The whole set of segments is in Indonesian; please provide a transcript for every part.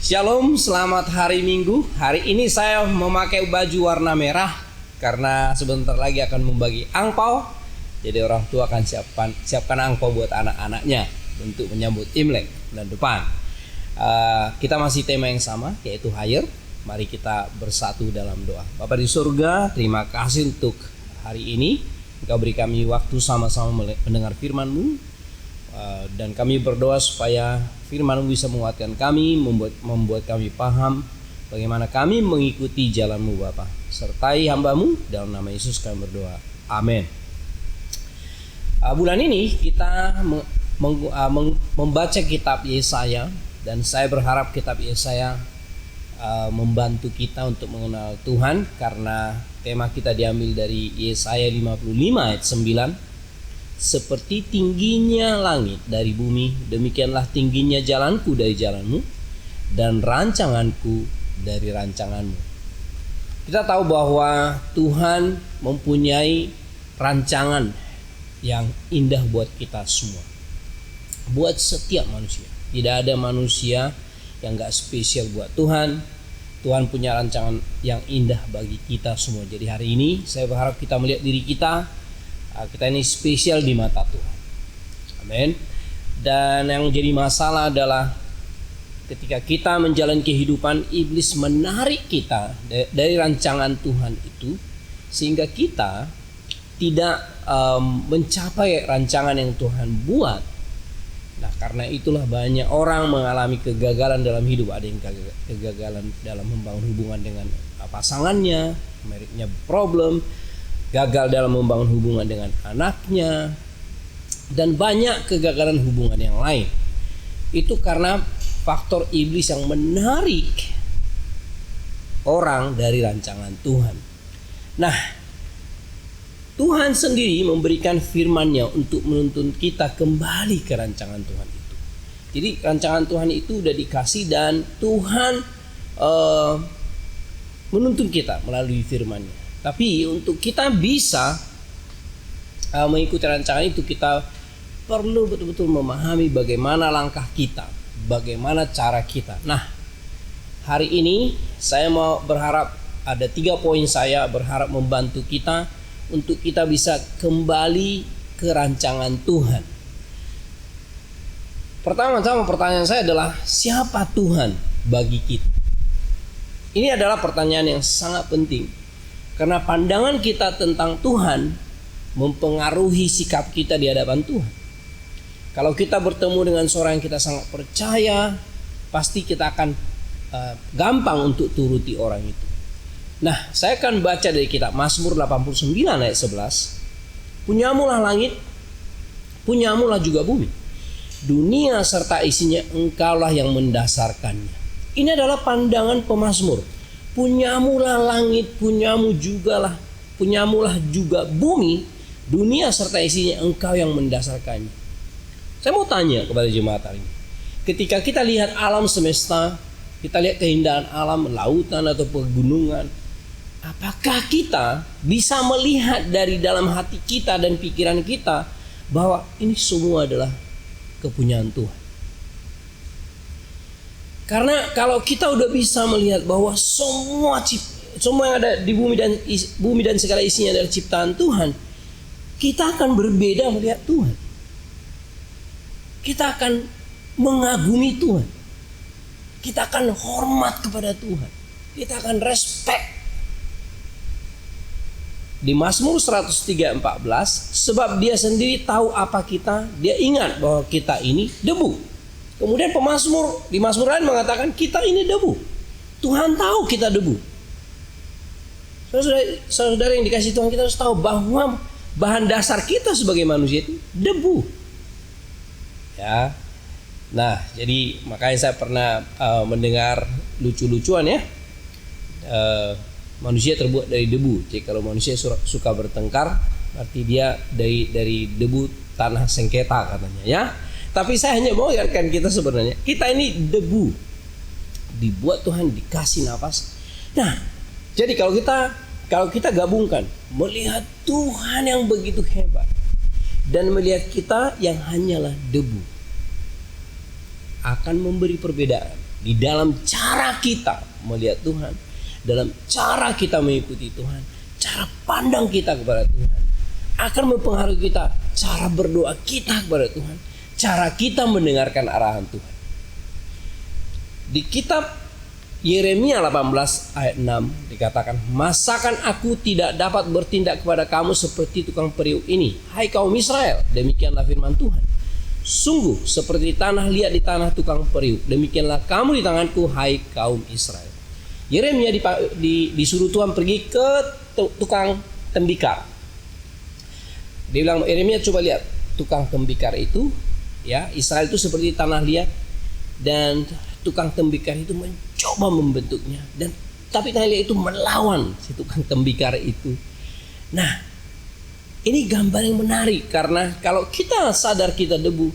Shalom, selamat hari Minggu. Hari ini saya memakai baju warna merah karena sebentar lagi akan membagi angpau. Jadi orang tua akan siapkan angpau buat anak-anaknya untuk menyambut Imlek dan depan. Kita masih tema yang sama, yaitu higher. Mari kita bersatu dalam doa. Bapa di surga, terima kasih untuk hari ini. Engkau beri kami waktu sama-sama mendengar firman-Mu. Dan kami berdoa supaya firman-Mu bisa menguatkan kami, membuat kami paham bagaimana kami mengikuti jalan-Mu Bapa. Sertai hamba-Mu, dalam nama Yesus kami berdoa. Amin. Bulan ini kita membaca kitab Yesaya, dan saya berharap kitab Yesaya membantu kita untuk mengenal Tuhan, karena tema kita diambil dari Yesaya 55 ayat 9. Seperti tingginya langit dari bumi, demikianlah tingginya jalanku dari jalanmu, dan rancanganku dari rancanganmu. Kita tahu bahwa Tuhan mempunyai rancangan yang indah buat kita semua, buat setiap manusia. Tidak ada manusia yang gak spesial buat Tuhan. Tuhan punya rancangan yang indah bagi kita semua. Jadi hari ini saya berharap kita melihat diri kita ini spesial di mata Tuhan. Amin. Dan yang jadi masalah adalah ketika kita menjalani kehidupan, iblis menarik kita dari rancangan Tuhan itu, sehingga kita tidak mencapai rancangan yang Tuhan buat. Nah, karena itulah banyak orang mengalami kegagalan dalam hidup. Ada yang kegagalan dalam membangun hubungan dengan pasangannya, marriage-nya problem, gagal dalam membangun hubungan dengan anaknya, dan banyak kegagalan hubungan yang lain. Itu karena faktor iblis yang menarik orang dari rancangan Tuhan. Nah, Tuhan sendiri memberikan firman-Nya untuk menuntun kita kembali ke rancangan Tuhan itu. Jadi rancangan Tuhan itu udah dikasih, dan Tuhan menuntun kita melalui firman-Nya. Tapi untuk kita bisa mengikuti rancangan itu, kita perlu betul-betul memahami bagaimana langkah kita, bagaimana cara kita. Nah, hari ini saya mau berharap ada 3 poin, saya berharap membantu kita untuk kita bisa kembali ke rancangan Tuhan. Pertama-tama pertanyaan saya adalah, siapa Tuhan bagi kita? Ini adalah pertanyaan yang sangat penting, karena pandangan kita tentang Tuhan mempengaruhi sikap kita di hadapan Tuhan. Kalau kita bertemu dengan seorang yang kita sangat percaya, pasti kita akan gampang untuk turuti orang itu. Nah, saya akan baca dari kitab Mazmur 89 ayat 11. Punyamulah langit, punyamulah juga bumi. Dunia serta isinya engkaulah yang mendasarkannya. Ini adalah pandangan pemazmur. Punyamulah langit, punyamulah juga bumi, dunia serta isinya engkau yang mendasarkannya. Saya mau tanya kepada jemaat hari ini, ketika kita lihat alam semesta, kita lihat keindahan alam, lautan atau pegunungan, apakah kita bisa melihat dari dalam hati kita dan pikiran kita bahwa ini semua adalah kepunyaan Tuhan? Karena kalau kita udah bisa melihat bahwa semua yang ada di bumi dan segala isinya adalah ciptaan Tuhan, kita akan berbeda melihat Tuhan. Kita akan mengagumi Tuhan. Kita akan hormat kepada Tuhan. Kita akan respect. Di Mazmur 103:14, sebab dia sendiri tahu apa kita, dia ingat bahwa kita ini debu. Kemudian pemazmur di Mazmur lain mengatakan kita ini debu. Tuhan tahu kita debu. Saudara yang dikasih Tuhan, kita harus tahu bahwa bahan dasar kita sebagai manusia itu debu. Ya. Nah, jadi makanya saya pernah mendengar lucu-lucuan ya. Manusia terbuat dari debu. Jadi kalau manusia suka bertengkar, berarti dia dari debu tanah sengketa katanya ya. Tapi saya hanya mau ingatkan kita, sebenarnya kita ini debu, dibuat Tuhan, dikasih nafas. Nah, jadi kalau kita gabungkan melihat Tuhan yang begitu hebat dan melihat kita yang hanyalah debu, akan memberi perbedaan. di dalam cara kita melihat Tuhan, dalam cara kita mengikuti Tuhan, cara pandang kita kepada Tuhan akan mempengaruhi kita, cara berdoa kita kepada Tuhan, cara kita mendengarkan arahan Tuhan. Di kitab Yeremia 18 ayat 6 dikatakan, masakan aku tidak dapat bertindak kepada kamu seperti tukang periuk ini, hai kaum Israel, demikianlah firman Tuhan. Sungguh seperti tanah liat di tanah tukang periuk, demikianlah kamu di tanganku, hai kaum Israel. Yeremia disuruh Tuhan pergi ke tukang tembikar. Dia bilang, Yeremia coba lihat tukang tembikar itu, ya, Israel itu seperti tanah liat, dan tukang tembikar itu mencoba membentuknya, dan tapi tanah liat itu melawan si tukang tembikar itu. Nah, ini gambar yang menarik, karena kalau kita sadar kita debu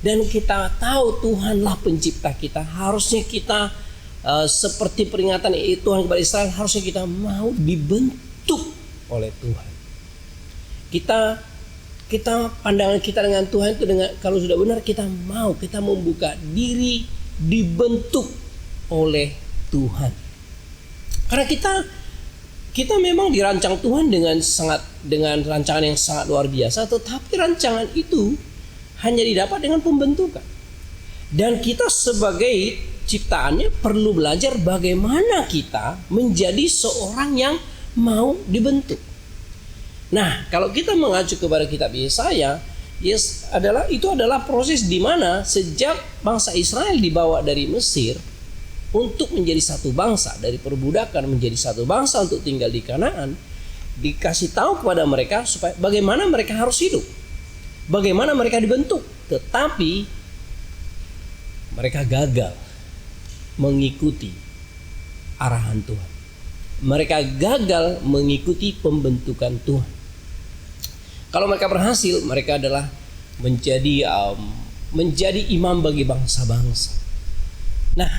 dan kita tahu Tuhanlah pencipta kita, harusnya kita seperti peringatan Tuhan kepada Israel, harusnya kita mau dibentuk oleh Tuhan. Kita pandangan kita dengan Tuhan itu, dengan kalau sudah benar kita membuka diri dibentuk oleh Tuhan. Karena kita memang dirancang Tuhan dengan rancangan yang sangat luar biasa, tetapi rancangan itu hanya didapat dengan pembentukan. Dan kita sebagai ciptaannya perlu belajar bagaimana kita menjadi seorang yang mau dibentuk. Nah, kalau kita mengacu kepada kitab Yesaya, itu adalah proses di mana sejak bangsa Israel dibawa dari Mesir untuk menjadi satu bangsa, dari perbudakan menjadi satu bangsa untuk tinggal di Kanaan, dikasih tahu kepada mereka supaya bagaimana mereka harus hidup, bagaimana mereka dibentuk, tetapi mereka gagal mengikuti arahan Tuhan. Mereka gagal mengikuti pembentukan Tuhan. Kalau mereka berhasil, mereka adalah menjadi imam bagi bangsa-bangsa. Nah,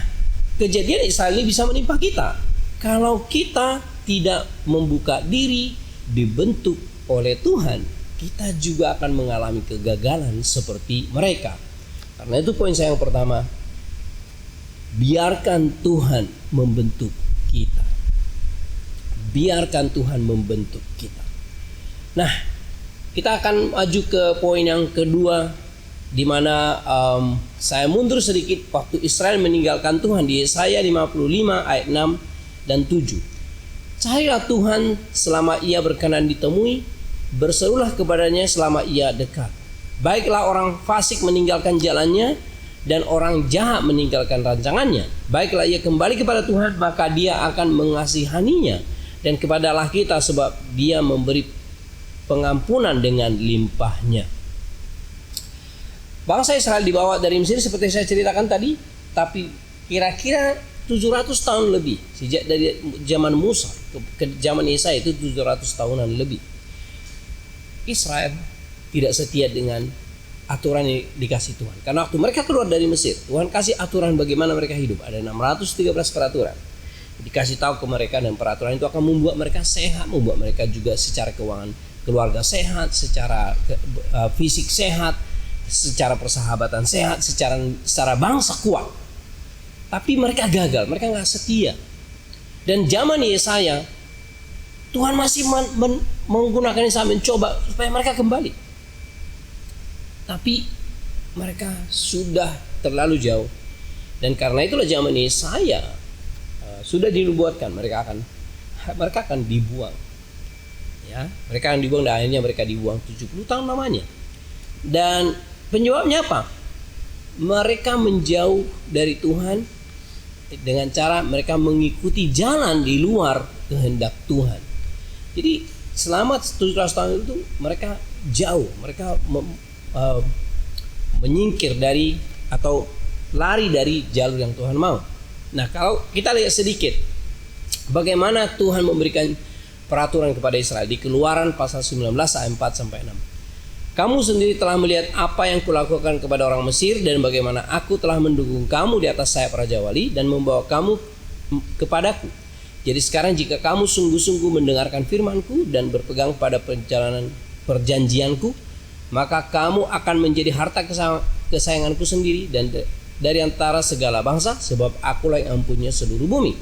kejadian Israel ini bisa menimpa kita kalau kita tidak membuka diri dibentuk oleh Tuhan. Kita juga akan mengalami kegagalan seperti mereka. Karena itu poin saya yang pertama, biarkan Tuhan membentuk kita. Biarkan Tuhan membentuk kita. Nah, kita akan maju ke poin yang kedua, di mana saya mundur sedikit waktu Israel meninggalkan Tuhan di Yesaya 55 ayat 6 dan 7. Carilah Tuhan selama ia berkenan ditemui, berserulah kepadanya selama ia dekat. Baiklah orang fasik meninggalkan jalannya, dan orang jahat meninggalkan rancangannya. Baiklah ia kembali kepada Tuhan, maka dia akan mengasihaninya, dan kepadalah kita, sebab dia memberi pengampunan dengan limpahnya. Bangsa Israel dibawa dari Mesir seperti saya ceritakan tadi, tapi kira-kira 700 tahun lebih, sejak dari zaman Musa ke zaman Yesaya itu 700 tahunan lebih. Israel tidak setia dengan aturan yang dikasih Tuhan. Karena waktu mereka keluar dari Mesir, Tuhan kasih aturan bagaimana mereka hidup. Ada 613 peraturan dikasih tahu ke mereka, dan peraturan itu akan membuat mereka sehat, membuat mereka juga secara keuangan keluarga sehat, secara fisik sehat, secara persahabatan sehat, secara bangsa kuat. Tapi mereka gagal, mereka nggak setia. Dan zaman Yesaya, Tuhan masih menggunakan Yesaya mencoba supaya mereka kembali. Tapi mereka sudah terlalu jauh, dan karena itulah zaman Yesaya sudah dinubuatkan mereka akan dibuang. Ya, mereka akan dibuang, dan akhirnya mereka dibuang 70 tahun lamanya. Dan penyebabnya apa? Mereka menjauh dari Tuhan dengan cara mereka mengikuti jalan di luar kehendak Tuhan. Jadi selama 700 tahun itu mereka jauh, mereka menyingkir dari atau lari dari jalur yang Tuhan mau. Nah, kalau kita lihat sedikit bagaimana Tuhan memberikan peraturan kepada Israel di Keluaran pasal 19 ayat 4 sampai 6. Kamu sendiri telah melihat apa yang kulakukan kepada orang Mesir, dan bagaimana aku telah mendukung kamu di atas sayap Raja Wali dan membawa kamu kepadaku. Jadi sekarang jika kamu sungguh-sungguh mendengarkan firmanku dan berpegang pada perjanjianku, maka kamu akan menjadi harta kesayanganku sendiri, dan dari antara segala bangsa, sebab akulah yang mempunyai seluruh bumi.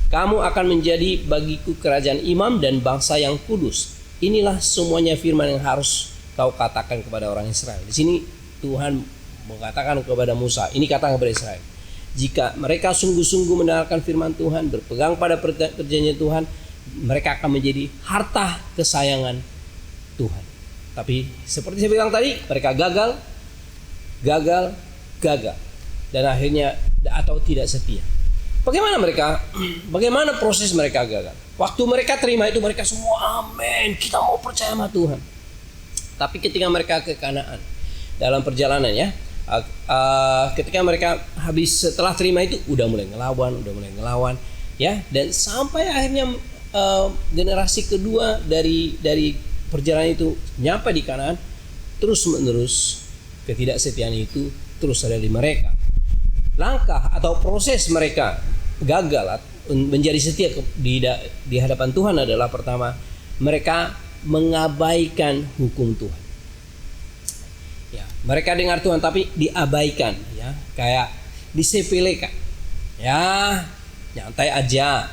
Kamu akan menjadi bagiku kerajaan imam dan bangsa yang kudus. Inilah semuanya firman yang harus kau katakan kepada orang Israel. Di sini Tuhan mengatakan kepada Musa, ini katakan kepada Israel, jika mereka sungguh-sungguh mendengarkan firman Tuhan, berpegang pada perjanjian Tuhan, mereka akan menjadi harta kesayangan Tuhan. Tapi seperti saya bilang tadi, mereka gagal, dan akhirnya atau tidak setia. Bagaimana proses mereka gagal? Waktu mereka terima itu, mereka semua amin, kita mau percaya sama Tuhan. Tapi ketika mereka ke Kanaan, dalam perjalanan ya, ketika mereka setelah terima itu udah mulai ngelawan ya, dan sampai akhirnya generasi kedua dari perjalanan itu nyampe di Kanaan, terus menerus ketidaksetiaan itu terus ada di mereka. Langkah atau proses mereka gagal menjadi setia di hadapan Tuhan adalah, pertama, mereka mengabaikan hukum Tuhan. Ya, mereka dengar Tuhan tapi diabaikan, ya, kayak disepelekan, ya, nyantai aja.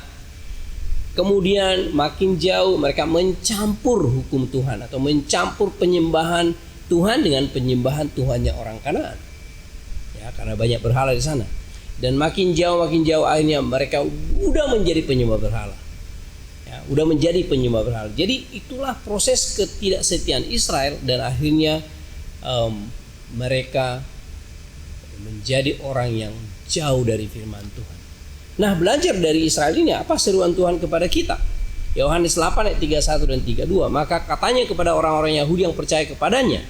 Kemudian makin jauh mereka mencampur hukum Tuhan atau mencampur penyembahan Tuhan dengan penyembahan Tuhannya orang Kanaan. Ya, karena banyak berhala di sana. Dan makin jauh akhirnya mereka udah menjadi penyembah berhala. Ya, udah menjadi penyembah berhala. Jadi itulah proses ketidaksetiaan Israel, dan akhirnya mereka menjadi orang yang jauh dari firman Tuhan. Nah, belajar dari Israel ini, apa seruan Tuhan kepada kita? Yohanes 8 ayat 31 dan 32. Maka katanya kepada orang-orang Yahudi yang percaya kepadanya,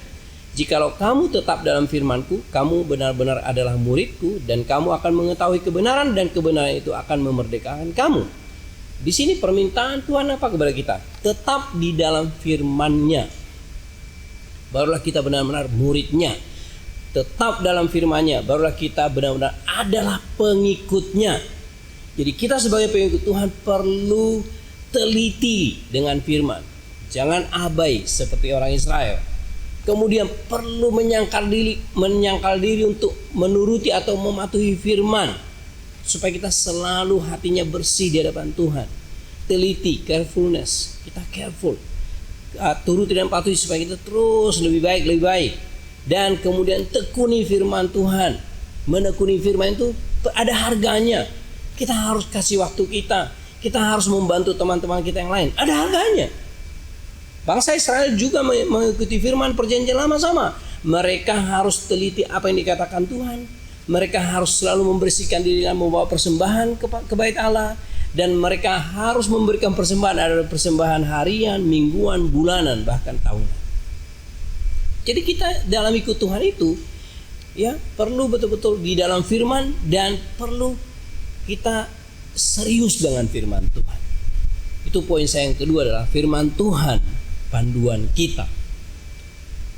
jikalau kamu tetap dalam firman-Ku, kamu benar-benar adalah murid-Ku, dan kamu akan mengetahui kebenaran, dan kebenaran itu akan memerdekakan kamu. Di sini permintaan Tuhan apa kepada kita? Tetap di dalam firman-Nya. Barulah kita benar-benar murid-Nya. Tetap dalam firman-Nya, barulah kita benar-benar adalah pengikut-Nya. Jadi kita sebagai pengikut Tuhan perlu teliti dengan firman. Jangan abai seperti orang Israel. Kemudian perlu menyangkal diri untuk menuruti atau mematuhi firman, supaya kita selalu hatinya bersih di hadapan Tuhan. Teliti, carefulness, kita careful, turuti dan patuhi supaya kita terus lebih baik. Dan kemudian tekuni firman Tuhan. Menekuni firman itu ada harganya. Kita harus kasih waktu kita harus membantu teman-teman kita yang lain, ada harganya. Bangsa Israel juga mengikuti firman perjanjian lama sama. Mereka harus teliti apa yang dikatakan Tuhan. Mereka harus selalu membersihkan diri dan membawa persembahan ke bait Allah. Dan mereka harus memberikan persembahan. Ada persembahan harian, mingguan, bulanan, bahkan tahunan. Jadi kita dalam ikut Tuhan itu, ya, perlu betul-betul di dalam firman, dan perlu kita serius dengan firman Tuhan. Itu poin saya yang kedua, adalah firman Tuhan panduan kita.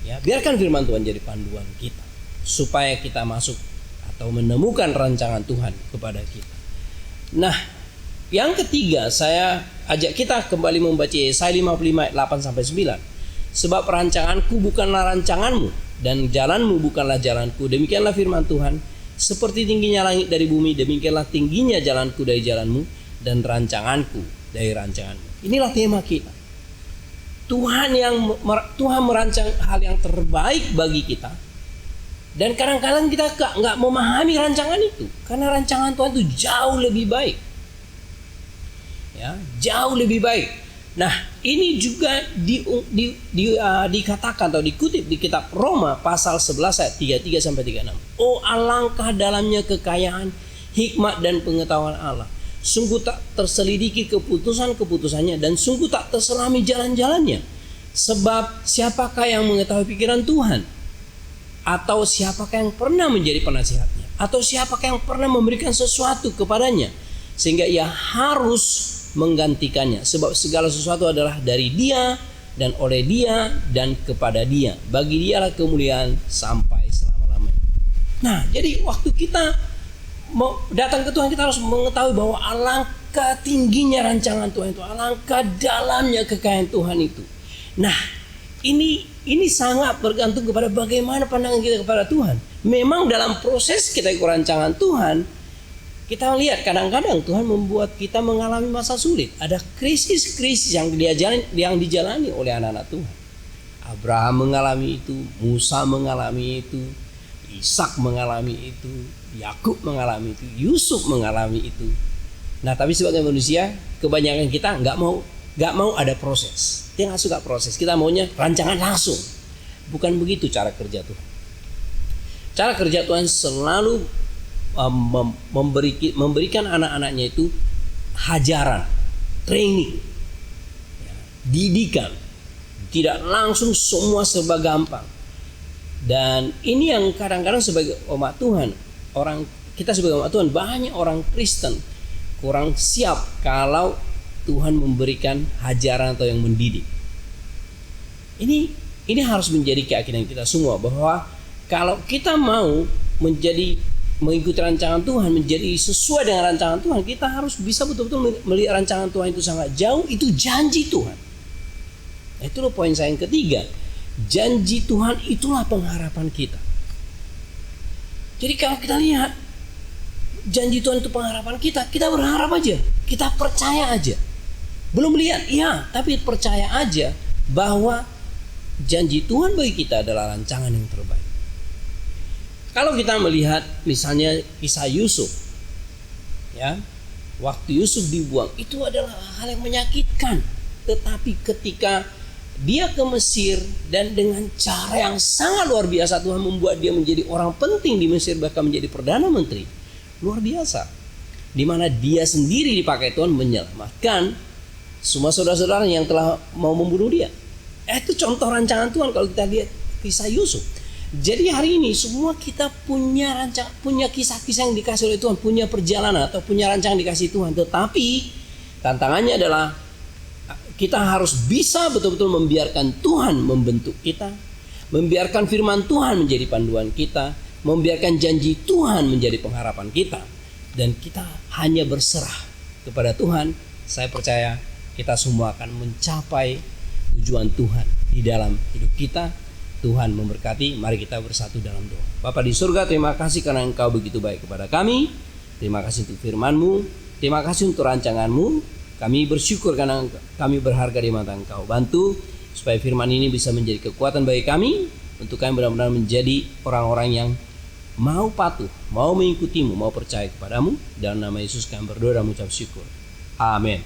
Ya, biarkan firman Tuhan jadi panduan kita, supaya kita masuk atau menemukan rancangan Tuhan kepada kita. Nah, yang ketiga, saya ajak kita kembali membaca Yesaya 55 ayat 8 sampai 9. Sebab rancanganku bukanlah rancanganmu, dan jalanmu bukanlah jalanku. Demikianlah firman Tuhan. Seperti tingginya langit dari bumi, demikianlah tingginya jalanku dari jalanmu, dan rancanganku dari rancanganmu. Inilah tema kita. Tuhan merancang hal yang terbaik bagi kita, dan kadang-kadang kita nggak memahami rancangan itu, karena rancangan Tuhan itu jauh lebih baik, ya, jauh lebih baik. Nah, ini juga dikatakan atau dikutip di kitab Roma pasal 11 ayat 33 sampai 36. Oh, alangkah dalamnya kekayaan, hikmat dan pengetahuan Allah. Sungguh tak terselidiki keputusan-keputusannya, dan sungguh tak terselami jalan-jalannya. Sebab siapakah yang mengetahui pikiran Tuhan? Atau siapakah yang pernah menjadi penasihatnya? Atau siapakah yang pernah memberikan sesuatu kepadanya, sehingga ia harus menggantikannya? Sebab segala sesuatu adalah dari Dia, dan oleh Dia, dan kepada Dia. Bagi Dialah kemuliaan sampai selama-lamanya. Nah, jadi waktu kita mau datang ke Tuhan, kita harus mengetahui bahwa alangkah tingginya rancangan Tuhan itu, alangkah dalamnya kekayaan Tuhan itu. Nah, ini sangat bergantung kepada bagaimana pandangan kita kepada Tuhan. Memang dalam proses kita ikut rancangan Tuhan, kita lihat kadang-kadang Tuhan membuat kita mengalami masa sulit. Ada krisis-krisis yang dijalani oleh anak-anak Tuhan. Abraham mengalami itu, Musa mengalami itu, Ishak mengalami itu, Yakub mengalami itu, Yusuf mengalami itu. Nah, tapi sebagai manusia, kebanyakan kita nggak mau ada proses. Dia nggak suka proses. Kita maunya rancangan langsung. Bukan begitu cara kerja Tuhan. Cara kerja Tuhan selalu memberikan anak-anaknya itu hajaran, training, didikan. Tidak langsung semua serba gampang. Dan ini yang kadang-kadang sebagai umat Tuhan, kita sebagai umat Tuhan, banyak orang Kristen kurang siap kalau Tuhan memberikan hajaran atau yang mendidik. Ini harus menjadi keyakinan kita semua, bahwa kalau kita mau mengikuti rancangan Tuhan, menjadi sesuai dengan rancangan Tuhan, kita harus bisa betul-betul melihat rancangan Tuhan itu sangat jauh. Itu janji Tuhan. Itu loh poin saya yang ketiga. Janji Tuhan itulah pengharapan kita. Jadi kalau kita lihat janji Tuhan itu pengharapan kita, kita berharap aja, kita percaya aja. Belum lihat, ya, tapi percaya aja bahwa janji Tuhan bagi kita adalah rancangan yang terbaik. Kalau kita melihat misalnya kisah Yusuf, ya, waktu Yusuf dibuang, itu adalah hal yang menyakitkan. Tetapi ketika dia ke Mesir, dan dengan cara yang sangat luar biasa Tuhan membuat dia menjadi orang penting di Mesir, bahkan menjadi perdana menteri. Luar biasa. Di mana dia sendiri dipakai Tuhan menyelamatkan semua saudara-saudara yang telah mau membunuh dia. Itu contoh rancangan Tuhan kalau kita lihat kisah Yusuf. Jadi hari ini semua kita punya kisah-kisah yang dikasih oleh Tuhan, punya perjalanan atau punya rancangan dikasih Tuhan. Tetapi tantangannya adalah kita harus bisa betul-betul membiarkan Tuhan membentuk kita, membiarkan firman Tuhan menjadi panduan kita, membiarkan janji Tuhan menjadi pengharapan kita, dan kita hanya berserah kepada Tuhan. Saya percaya kita semua akan mencapai tujuan Tuhan di dalam hidup kita. Tuhan memberkati. Mari kita bersatu dalam doa. Bapa di surga, terima kasih karena Engkau begitu baik kepada kami. Terima kasih untuk firman-Mu, terima kasih untuk rancangan-Mu. Kami bersyukur karena kami berharga di mata Engkau. Bantu supaya firman ini bisa menjadi kekuatan bagi kami, untuk kami benar-benar menjadi orang-orang yang mau patuh, mau mengikuti-Mu, mau percaya kepadamu. Dalam nama Yesus kami berdoa dan mengucap syukur. Amin.